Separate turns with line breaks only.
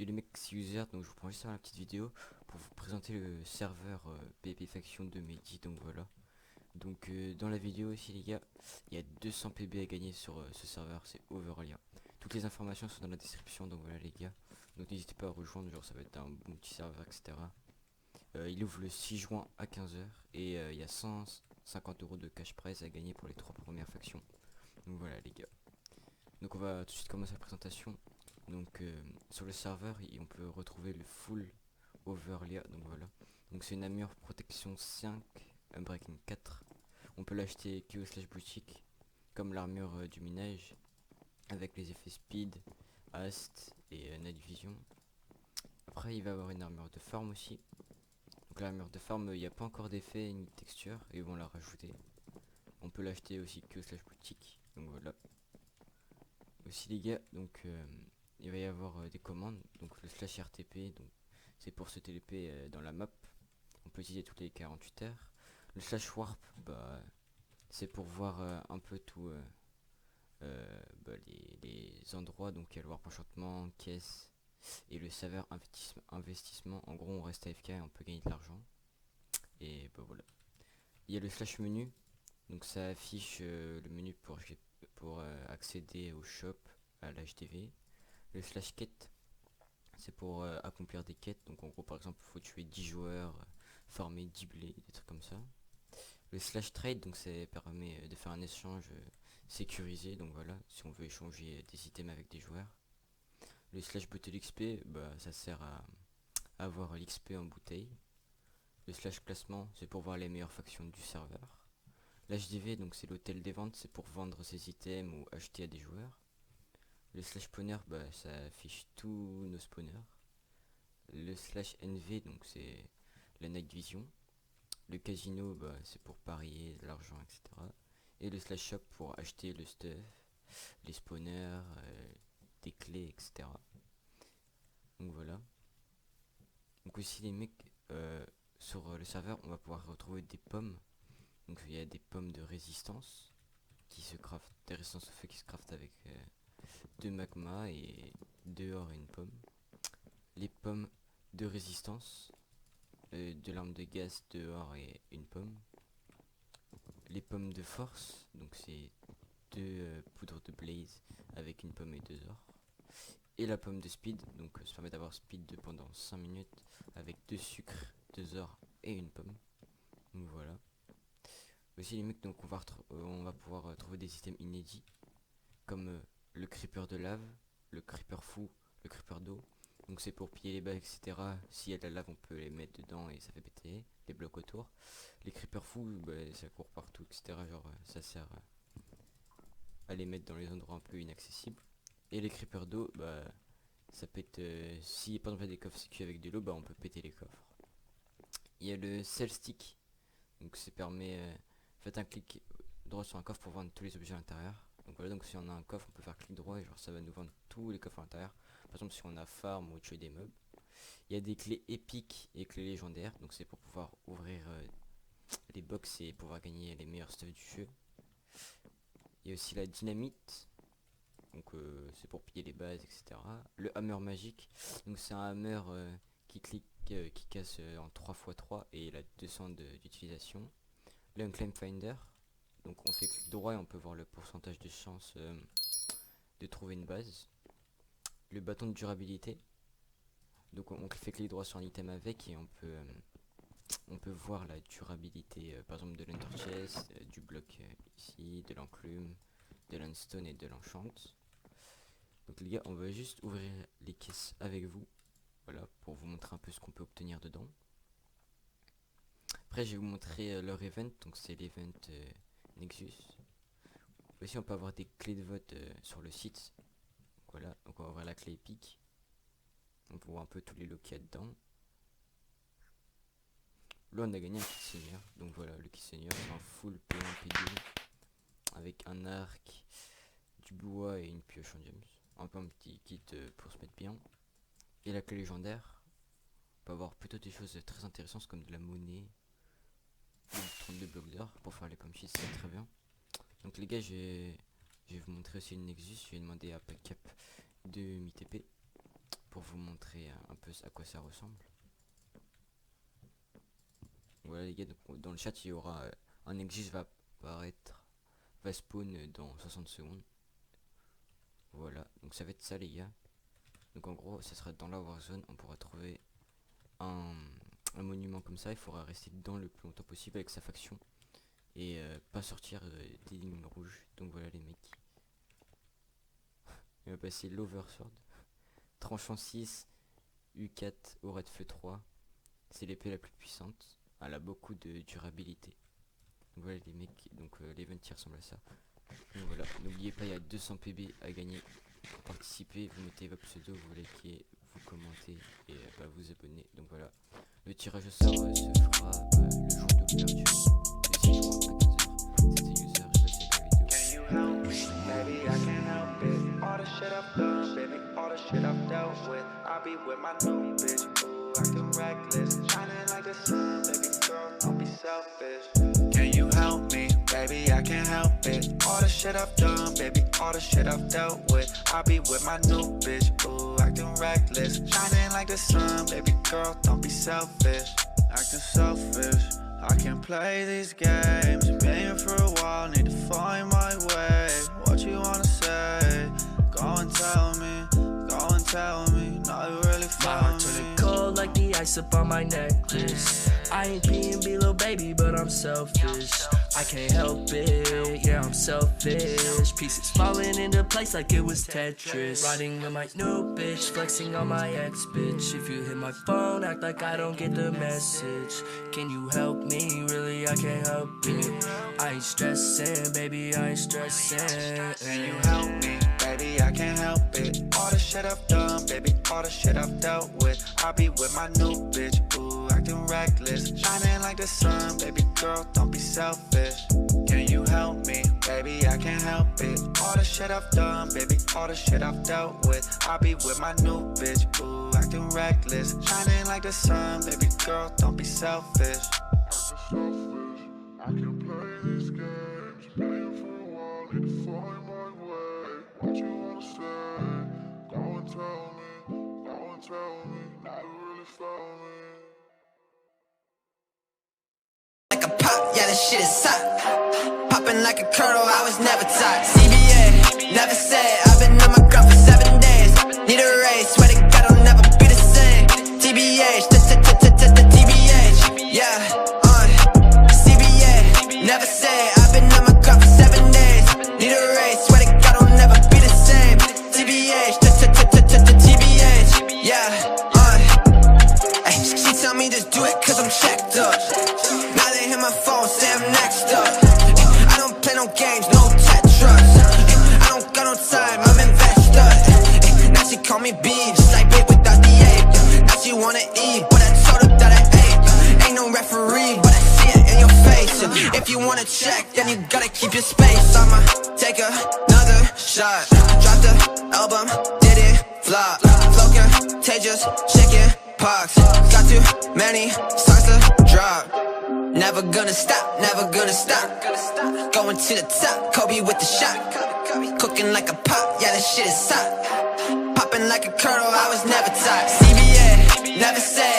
Yo les mecs, c'est User, donc je vous prends juste faire la petite vidéo pour vous présenter le serveur PvP Faction de Mehdi, donc voilà. Donc dans la vidéo aussi les gars, il y a 200 PB à gagner sur ce serveur, c'est Overlia. Toutes les informations sont dans la description, donc voilà les gars. Donc n'hésitez pas à rejoindre, genre ça va être un bon petit serveur, etc. Il ouvre le 6 juin à 15 heures et il y a 150 € de cash prize à gagner pour les 3 premières factions. Donc voilà les gars. Donc on va tout de suite commencer la présentation. Donc sur le serveur on peut retrouver le full overlay, donc voilà. Donc c'est une armure protection 5, Unbreaking 4. On peut l'acheter que slash boutique, comme l'armure du minage, avec les effets speed, hast et night vision. Après il va avoir une armure de farm aussi. Donc l'armure de farm, il n'y a pas encore d'effet ni de texture et ils vont la rajouter. On peut l'acheter aussi que slash boutique, donc voilà. Aussi les gars, donc il va y avoir des commandes, donc le slash RTP, donc c'est pour se TP dans la map, on peut utiliser toutes les 48 heures. Le slash warp, bah c'est pour voir un peu tout les endroits, donc il y a le warp enchantement, caisse et le serveur investissement. En gros on reste AFK et on peut gagner de l'argent. Et bah voilà. Il y a le slash menu, donc ça affiche le menu pour accéder au shop, à l'HDV. Le slash quête, c'est pour accomplir des quêtes. Donc en gros par exemple il faut tuer 10 joueurs, farmer 10 blés, des trucs comme ça. Le slash trade, donc ça permet de faire un échange sécurisé. Donc voilà, si on veut échanger des items avec des joueurs. Le slash bottle XP, bah, ça sert à avoir l'XP en bouteille. Le slash classement, c'est pour voir les meilleures factions du serveur. L'HDV, donc c'est l'hôtel des ventes, c'est pour vendre ses items ou acheter à des joueurs. Le slash spawner, bah, ça affiche tous nos spawners. Le slash NV, donc c'est la night vision. Le casino, bah, c'est pour parier de l'argent, etc. Et le slash shop pour acheter le stuff, les spawners, des clés, etc. Donc voilà. Donc aussi les mecs, sur le serveur, on va pouvoir retrouver des pommes. Donc il y a des pommes de résistance qui se craftent, des résistances au feu qui se craftent avec 2 magma et 2 or et une pomme. Les pommes de résistance, de l'arme de gaz, 2 or et une pomme. Les pommes de force, donc c'est 2 poudres de blaze avec une pomme et 2 or. Et la pomme de speed, donc ça permet d'avoir speed de pendant 5 minutes avec 2 sucres, 2 or et une pomme. Donc voilà. Aussi les mecs, donc on va pouvoir trouver des systèmes inédits comme le creeper de lave, le creeper fou, le creeper d'eau. Donc c'est pour piller les bases, etc. S'il y a de la lave, on peut les mettre dedans et ça fait péter les blocs autour. Les creepers fous, bah, ça court partout, etc. Genre ça sert à les mettre dans les endroits un peu inaccessibles. Et les creepers d'eau, bah ça pète. Si par exemple il y a des coffres sécu avec de l'eau, bah on peut péter les coffres. Il y a le sell stick, donc ça permet. Faites un clic droit sur un coffre pour vendre tous les objets à l'intérieur. Donc voilà, donc si on a un coffre, on peut faire clic droit et genre ça va nous vendre tous les coffres à l'intérieur. Par exemple, si on a farm ou tuer des mobs. Il y a des clés épiques et clés légendaires, donc c'est pour pouvoir ouvrir les box et pouvoir gagner les meilleurs stuff du jeu. Il y a aussi la dynamite, donc c'est pour piller les bases, etc. Le hammer magique, donc c'est un hammer qui casse en 3x3 et il a 200 d'utilisation. Le unclaim finder, donc on fait clic droit et on peut voir le pourcentage de chance de trouver une base. Le bâton de durabilité, donc on fait clic droit sur un item avec et on peut voir la durabilité par exemple de l'Ender Chest, du bloc ici, de l'enclume, de l'unstone et de l'enchant. Donc les gars, on va juste ouvrir les caisses avec vous, voilà, pour vous montrer un peu ce qu'on peut obtenir dedans. Après je vais vous montrer leur event, donc c'est l'event Nexus. Aussi on peut avoir des clés de vote sur le site. Donc, voilà, donc on va ouvrir la clé épique. On peut voir un peu tous les lots qu'il y a dedans. Là on a gagné un kit seigneur, donc voilà, le kit seigneur c'est un full P1 P2 avec un arc, du bois et une pioche en diams. Un peu un petit kit pour se mettre bien. Et la clé légendaire, on peut avoir plutôt des choses très intéressantes comme de la monnaie, 32 blocs d'or pour faire les pommes cheese, c'est très bien. Donc les gars, je vais vous montrer aussi le Nexus. Je vais demander à Packcap de m'ITP. pour vous montrer un peu à quoi ça ressemble. Voilà les gars, donc, dans le chat il y aura un exige va apparaître, va spawn dans 60 secondes. Voilà, donc ça va être ça les gars. Donc en gros ça sera dans la Warzone, on pourra trouver un monument comme ça. Il faudra rester dedans le plus longtemps possible avec sa faction et pas sortir des lignes rouges. Donc voilà les mecs. Il va passer l'Oversword, tranchant 6, U4 au Red Feu 3. C'est l'épée la plus puissante, elle a beaucoup de durabilité. Donc voilà les mecs, donc l'event qui ressemble à ça. Donc voilà, n'oubliez pas, il y a 200 PB à gagner. Pour participer, vous mettez votre pseudo, vous likez, vous commentez et vous abonnez. Donc voilà, le tirage au sort se fera le jour de l'ouverture de 6 jours à 15h. C'était User, je vais cette vidéo.
Can you help me? Baby, I can't help it. All the shit I've done, baby, all the shit I've dealt with. I'll be with my new bitch, ooh, acting reckless. Shining like the sun, baby girl, don't be selfish. Can you help me? Baby, I can't help it. All the shit I've done, baby, all the shit I've dealt with. I'll be with my new bitch, ooh, acting reckless. Shining like the sun, baby girl, don't be selfish. Acting selfish, I can't play these games. Been here for a while, need to find my way. What you wanna say? Go and tell me, now you really
my heart
found
turning
me.
cold like the ice up on my necklace. I ain't being below, baby, but I'm selfish. I can't help it, yeah, I'm selfish. Pieces falling into place like it was Tetris. Riding with my new bitch, flexing on my ex bitch. If you hit my phone, act like I don't get the message. Can you help me? Really, I can't help it. I ain't stressing, baby, I ain't stressing.
Can you help me? Baby, I can't help it. All the shit I've done, baby, all the shit I've dealt with. I'll be with my new bitch, ooh, acting reckless. Shining like the sun, baby girl, don't be selfish. Can you help me? Baby, I can't help it. All the shit I've done, baby, all the shit I've dealt with. I'll be with my new bitch, ooh, acting reckless. Shining like the sun, baby girl, don't be selfish.
I can play these games, playing for a while, need to find my way. What you wanna say? Go and tell me, now you really found me.
Like a pop, yeah, this shit is hot. Popping like a kernel, I was never taught. CBA, never said, I've been on my grind for 7 days. Need a raise, swear to God I'll never be the same. TBH, TBH, yeah, CBA, never said, I've been on my grind for 7 days. Need a raise, swear to God I'll never be the same. TBH, TBH, yeah, she tell me just do it cause I'm checked up. Now they hit my phone, say I'm next up. I don't play no games, no Tetris. I don't got no time, I'm invested. Now she call me B, just like babe without the A. Now she wanna eat, but I told her that I ate. Ain't no referee, but I see it in your face. If you wanna check, then you gotta keep your space. I'ma take another shot. Drop the album, did it flop. Flow contagious, shaking pox. Got too many songs to drop. Never gonna stop, never gonna stop. Going to the top, Kobe with the shot. Cooking like a pop, yeah, this shit is hot. Popping like a kernel, I was never taught. CBA, never said